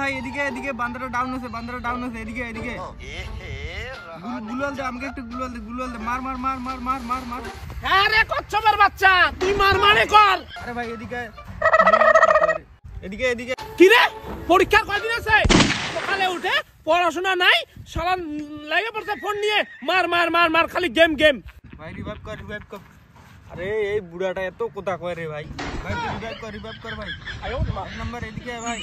ভাই এদিকে এদিকে বান্দাটা ডাউন আছে এদিকে গুলাল দে আমাকে একটু গুলাল দে মার মার মার মার মার মার মার আরে কচ্ছপের বাচ্চা তুই মার মানে কর। আরে ভাই এদিকে কি রে পরীক্ষা কয়দিন আছে? সকালে উঠে পড়াশোনা নাই, শালা লাগে পড়ছে ফোন নিয়ে মার মার মার মার খালি গেম ভাই রিভাইভ কর। আরে এই বুড়াটা এত কথা কয় রে ভাই রিভাইভ কর ভাই। এক নাম্বার এদিকে ভাই।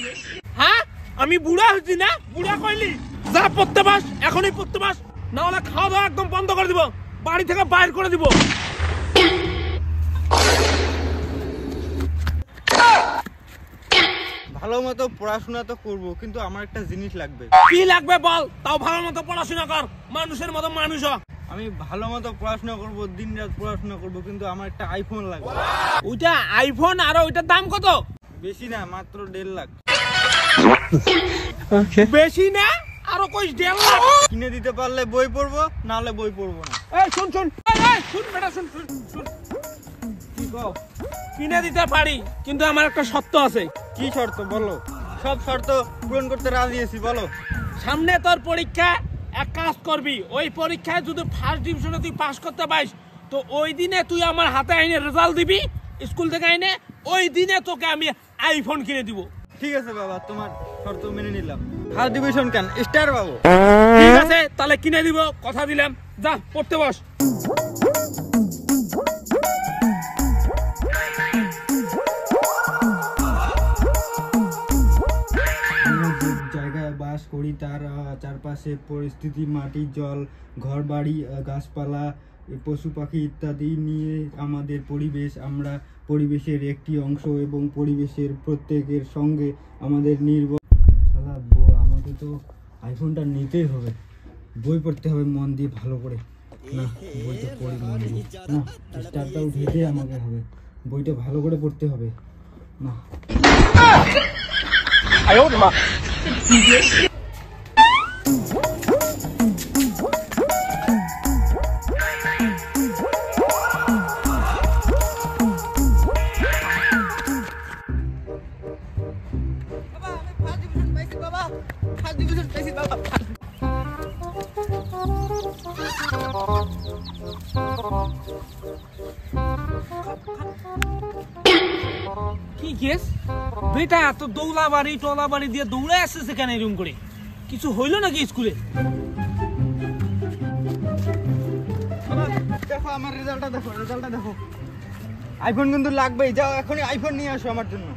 হ্যাঁ আমি বুড়া হচ্ছি না? বুড়া কইলি যা পড়তে বাস, এখনই পড়তে বাস, না হলে খাওয়া দাওয়া একদম বন্ধ করে দিব, বাড়ি থেকে বাইর করে দিব। ভালো মতো পড়াশোনা তো করবো, কিন্তু আমার একটা জিনিস লাগবে। কি লাগবে বল, তাও ভালো মতো পড়াশোনা কর, মানুষের মতো মানুষ হ। আমি ভালো মতো পড়াশোনা করবো, দিন রাত পড়াশোনা করবো, কিন্তু আমার একটা আইফোন লাগবে। ওইটা আইফোন? আর ওইটার দাম কত? বেশি না, মাত্র 1.5 লাখ। বেশি না, আরো কইস 1.5 লাখ। কিনে দিতে পারলে বই পড়বো, না হলে বই পড়বো না। এই শুন বেটা শুন। কি কও? কিনে দিতে পারি, কিন্তু আমার একটা শর্ত আছে। কি শর্ত বলো? সব শর্ত পূরণ করতে রাজি আছি, বলো। সামনে তোর পরীক্ষা, এক কাজ করবি, ওই পরীক্ষায় যদি ফার্স্ট ডিভিশনে তুই পাস করতে পারিস তো ওই দিনে তুই আমার হাতে আইনে রেজাল্ট দিবি স্কুল থেকে আইনে, ওই দিনে তোকে আমি আইফোন কিনে দিব। ঠিক আছে বাবা, তোমার শর্ত মেনে নিলাম। ফার্স্ট ডিভিশন কেন, স্টার পাবো। ঠিক আছে তাহলে কিনে দিব, কথা দিলাম। যা পড়তে বস। জায়গায় বাস করি তার চারপাশে পরিস্থিতি, মাটি, জল, ঘর বাড়ি, গাছপালা, পশু পাখি ইত্যাদি নিয়ে আমাদের পরিবেশ। আমরা পরিবেশের একটি অংশ এবং পরিবেশের প্রত্যেকের সঙ্গে আমাদের নির্ভর। শালা আমাকে তো আইফোনটা নিতেই হবে, বই পড়তে হবে মন দিয়ে ভালো করে। না বইটা পড়ি মন দিয়ে, না স্টারটা উঠেতে আমাকে হবে, বইটা ভালো করে পড়তে হবে। না কি কেস বেটা, তো দৌলা বাড়ি দিয়ে দৌড়ে আসছে সেখানে এরকম করে? কিছু হইলো নাকি স্কুলে? দেখো আমার রেজাল্টটা দেখো। আইফোন কিন্তু লাগবেই, যাও এখনই আইফোন নিয়ে আসো আমার জন্য।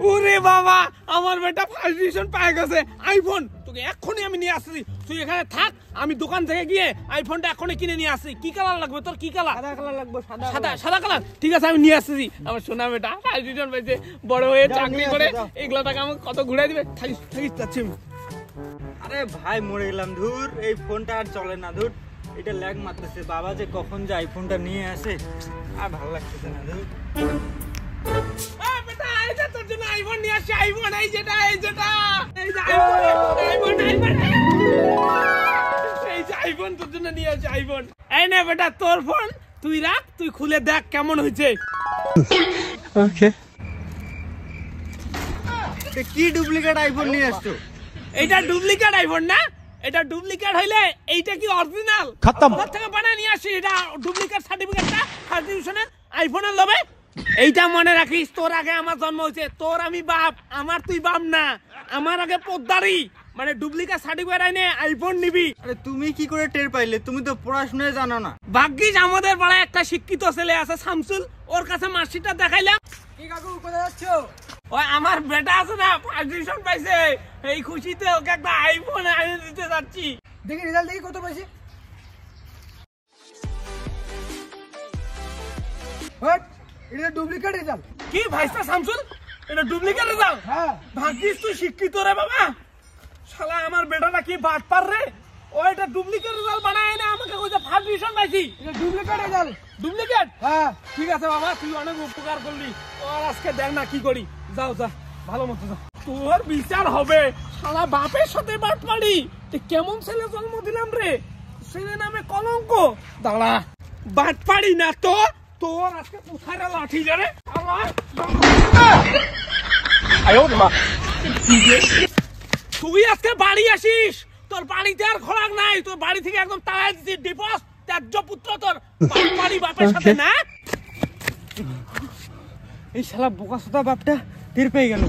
ওরে বাবা, আমার বেটা ফার্স্ট ডিভিশন পেয়ে গেছে, আইফোন তোকে এক্ষুনি আমি নিয়ে আসছি। তুই এখানে থাক, আমি দোকান থেকে গিয়ে আইফোনটা এখনই কিনে নিয়ে আসছি। কি কালার লাগবে তোর? কি কালার? সাদা কালার লাগবে। সাদা কালার? ঠিক আছে আমি নিয়ে আসছি। আমার সোনা বেটা ফার্স্ট ডিভিশন পেয়েছে, বড় হয়ে চাকরি করে এগুলো টাকা আমাকে কত ঘুরে দিবে। থাকিস যাচ্ছি আমি। আরে ভাই মরে গেলাম, ধুর এই ফোনটা আর চলে না, ধুর এটা ল্যাগ মারতেছে। বাবা যে কখন যে আইফোনটা নিয়ে আসে আর ভালো লাগতেছে না, ধুর। তোর জন্য আইফোন নিয়ে আসছি, আইফোন এই যেটা আইফোন তোর জন্য নিয়ে আসছি, আইফোন। এই নে বেটা তোর ফোন, তুই রাখ, তুই খুলে দেখ কেমন হয়েছে। ওকে, কি ডুপ্লিকেট আইফোন নিয়ে আসছো? এইটা ডুপ্লিকেট আইফোন না, এটা ডুপ্লিকেট হইলে এইটা কি অরিজিনাল? খতম থেকে বানায় নিয়ে আসি। এটা ডুপ্লিকেট সার্টিফিকেটটা ফার্স্ট ডিভিশনের আইফোনের লবে। এইটা মনে রাখিস, তোর আগে আমার জন্ম হয়েছে, তোর আমি বাপ, আমার তুই বাপ না, আমার আগে পোদ্দারি। মানে ডুপ্লিকেট সার্টিফিকেট আইনে আইফোন নিবি। আরে তুমি কি করে টের পাইলে? তুমি তো পড়াশোনায় জানো না। ভাগ্যিস আমাদের পাড়ায় একটা শিক্ষিত ছেলে আছে শামসুল, ওর কাছে মার্কশিটটা দেখাইলাম। কি কাকু কোথায় যাচ্ছো? ওই আমার বেটা আছে না, ফার্স্ট ডিভিশন পাইছে, এই খুশিতে ওকে একটা আইফোন এনে দিতে যাচ্ছি। দেখি রেজাল্ট দেখি কত পাইছে। এটা ডুপ্লিকেট রেজাল্ট। কি ভাইস্তা শামসুল, এটা ডুপ্লিকেট রেজাল্ট? হ্যাঁ। ভাগ্যিস তুই শিক্ষিত রে বাবা। শালা আমার বেটাটা কি বাটপার রে, ও এটা ডুপ্লিকেট রেজাল্ট বানায় না আমাকে কইছে ফার্স্ট ডিভিশন পাইছি। এটা ডুপ্লিকেট রেজাল্ট। ডুপ্লিকেট? হ্যাঁ। ঠিক আছে বাবা, তুই অনেক উপকার করলি, আর আজকে দেখ না কি করি। যাও যা, ভালো মতো যা, তোর বিচার হবে। শালা বাপের সাথে বাটপাড়ি, কেমন ছেলে জন্ম দিলাম রে, ছেলে নামে কলঙ্ক। দাঁড়া, বাটপাড়ি না তো তোর আজকে কোথায় লাঠি জানে। তুই আজকে বাড়ি আসিস, তোর বাড়িতে আর খোরাক নাই, তোর বাড়ি থেকে একদম তাড়াই দিচ্ছি, ডিভোর্স, ত্যায্য পুত্র তোর বাড়ি বাপের সাথে না। এই শালা বোকাচোদা বাপটা টের পেয়ে গেল।